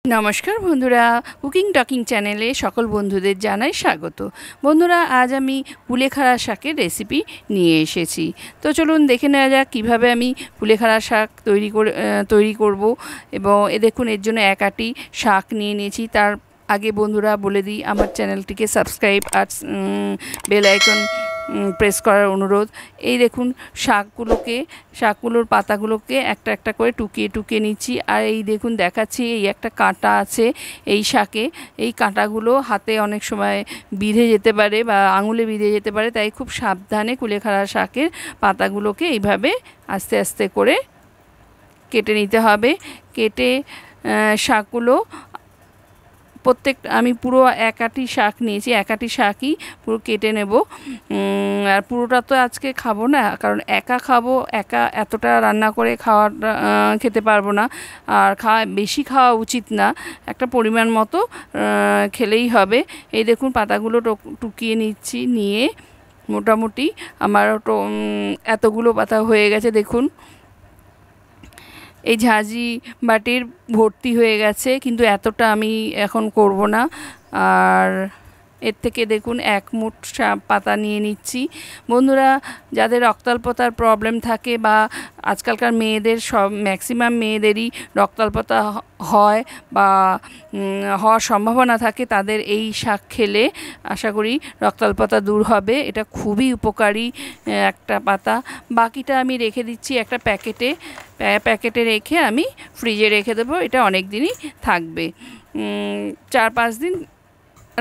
নমস্কার বন্ধুরা, cooking talking চ্যানেলে সকল বন্ধুদের জানাই স্বাগত। বন্ধুরা, আজ আমি কুলেখাড়া শাকের রেসিপি নিয়ে এসেছি। তো চলুন দেখে নেওয়া যাক কীভাবে আমি কুলেখাড়া শাক তৈরি করব। এবং দেখুন, এর জন্য এক আঁটি শাক নিয়ে নিয়েছি। তার আগে বন্ধুরা বলে দিই, আমার চ্যানেলটিকে সাবস্ক্রাইব আর বেল আইকন প্রেস করার অনুরোধ। এই দেখুন, শাকগুলোর পাতাগুলোকে একটা একটা করে টুকিয়ে নিচ্ছি। আর এই দেখুন দেখাচ্ছি, এই একটা কাঁটা আছে এই শাকে। এই কাঁটাগুলো হাতে অনেক সময় বিঁধে যেতে পারে বা আঙুলে বিঁধে যেতে পারে, তাই খুব সাবধানে কুলেখাড়া শাকের পাতাগুলোকে এইভাবে আস্তে আস্তে করে কেটে নিতে হবে। কেটে শাকগুলো আমি পুরো এক আঁটি শাক নিয়েছি, এক আঁটি শাকই পুরো কেটে নেব। আর পুরোটা তো আজকে খাবো না, কারণ একা এতটা রান্না করে খেতে পারবো না। আর বেশি খাওয়া উচিত না, একটা পরিমাণ মতো খেলেই হবে। এই দেখুন, পাতাগুলো টুকিয়ে নিচ্ছি। নিয়ে মোটামুটি আমার এতগুলো পাতা হয়ে গেছে। দেখুন, এই ঝাঁঝি বাটির ভর্তি হয়ে গেছে, কিন্তু এতটা আমি এখন করব না। আর এর থেকে দেখুন এক মুঠ পাতা নিয়ে নিচ্ছি। বন্ধুরা, যাদের রক্তাল্পতার প্রবলেম থাকে বা আজকালকার ম্যাক্সিমাম মেয়েদেরই রক্তাল্পতা হয় বা হওয়ার সম্ভাবনা থাকে, তাদের এই শাক খেলে আশা করি রক্তাল্পতা দূর হবে। এটা খুবই উপকারী একটা পাতা। বাকিটা আমি রেখে দিচ্ছি একটা প্যাকেটে রেখে আমি ফ্রিজে রেখে দেবো। এটা অনেক দিনই থাকবে, 4-5 দিন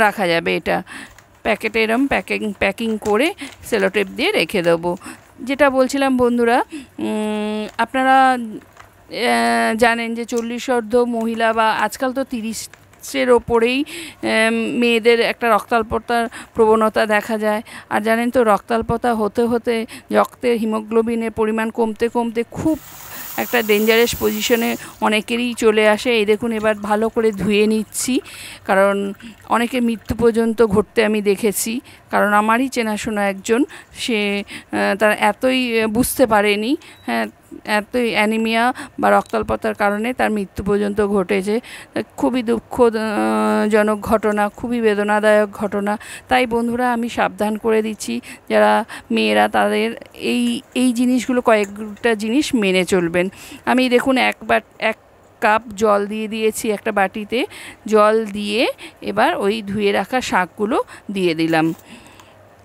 রাখা যাবে। এটা প্যাকেটে এরম প্যাকিং করে সেলোটেপ দিয়ে রেখে দেবো। যেটা বলছিলাম বন্ধুরা, আপনারা জানেন যে 40 মহিলা বা আজকাল তো 30-এর ওপরেই মেয়েদের একটা রক্তাল্পতার প্রবণতা দেখা যায়। আর জানেন তো, রক্তাল্পতা হতে হতে রক্তের হিমোগ্লোবিনের পরিমাণ কমতে কমতে খুব একটা ডেঞ্জারাস পজিশনে অনেকেরই চলে আসে। এই দেখুন, এবার ভালো করে ধুয়ে নিচ্ছি, কারণ অনেকের মৃত্যু পর্যন্ত ঘটতে আমি দেখেছি। কারণ আমারই চেনাশোনা একজন, সে তার এতই বুঝতে পারেনি, এতই অ্যানিমিয়া বা রক্তাল্পতার কারণে তার মৃত্যু পর্যন্ত ঘটেছে। খুবই দুঃখজনক ঘটনা, খুবই বেদনাদায়ক ঘটনা। তাই বন্ধুরা, আমি সাবধান করে দিচ্ছি যারা মেয়েরা, তাদের এই জিনিসগুলো, কয়েকটা জিনিস মেনে চলবেন। আমি দেখুন এক কাপ জল দিয়ে দিয়েছি একটা বাটিতে। জল দিয়ে এবার ওই ধুয়ে রাখা শাকগুলো দিয়ে দিলাম।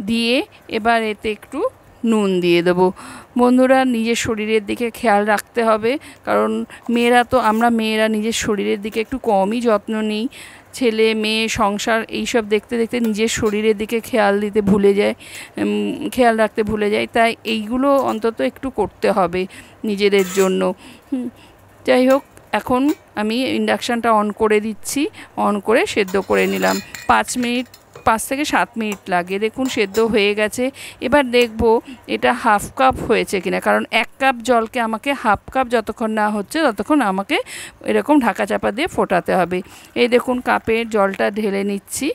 দিয়ে এবার এতে একটু নুন দিয়ে দেবো। বন্ধুরা, নিজের শরীরের দিকে খেয়াল রাখতে হবে, কারণ আমরা মেয়েরা নিজের শরীরের দিকে একটু কমই যত্ন নিই। ছেলে মেয়ে সংসার এইসব দেখতে দেখতে নিজের শরীরের দিকে খেয়াল রাখতে ভুলে যাই। তাই এইগুলো অন্তত একটু করতে হবে নিজেদের জন্য। যাই হোক, এখন আমি ইন্ডাকশানটা অন করে দিচ্ছি। অন করে সেদ্ধ করে নিলাম। 5 থেকে 7 মিনিট লাগে। দেখুন, সেদ্ধ হয়ে গেছে। এবার দেখব এটা হাফ কাপ হয়েছে কিনা, কারণ 1 কাপ জলকে আমাকে হাফ কাপ যতক্ষণ না হচ্ছে ততক্ষণ আমাকে এরকম ঢাকা চাপা দিয়ে ফোটাতে হবে। এই দেখুন, কাপের জলটা ঢেলে নিচ্ছি।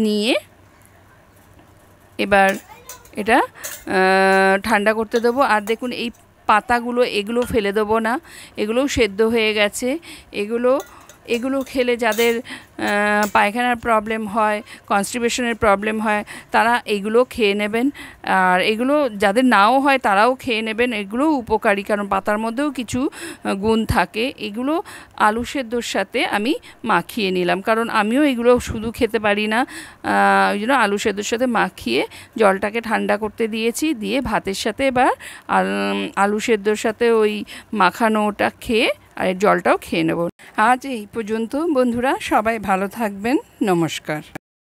নিয়ে এবার এটা ঠান্ডা করতে দেবো। আর দেখুন, এই পাতাগুলো এগুলো ফেলে দেবো না, এগুলোও সেদ্ধ হয়ে গেছে। এগুলো খেলে যাদের পায়খানার প্রবলেম হয়, কনস্টিপেশনের প্রবলেম হয়, তারা এগুলো খেয়ে নেবেন। আর এগুলো যাদের নাও হয় তারাও খেয়ে নেবেন। এগুলোও উপকারী, কারণ পাতার মধ্যেও কিছু গুণ থাকে। এগুলো আলু সেদ্ধর সাথে আমি মাখিয়ে নিলাম, কারণ আমিও এগুলো শুধু খেতে পারি না। ওই জন্য আলু সেদ্ধর সাথে মাখিয়ে জলটাকে ঠান্ডা করতে দিয়েছি। দিয়ে ভাতের সাথে এবার আলু সেদ্ধর সাথে ওই মাখানোটা খেয়ে আর জলটাও খেয়ে নেব। আজ এই পর্যন্ত বন্ধুরা, সবাই ভালো থাকবেন। নমস্কার।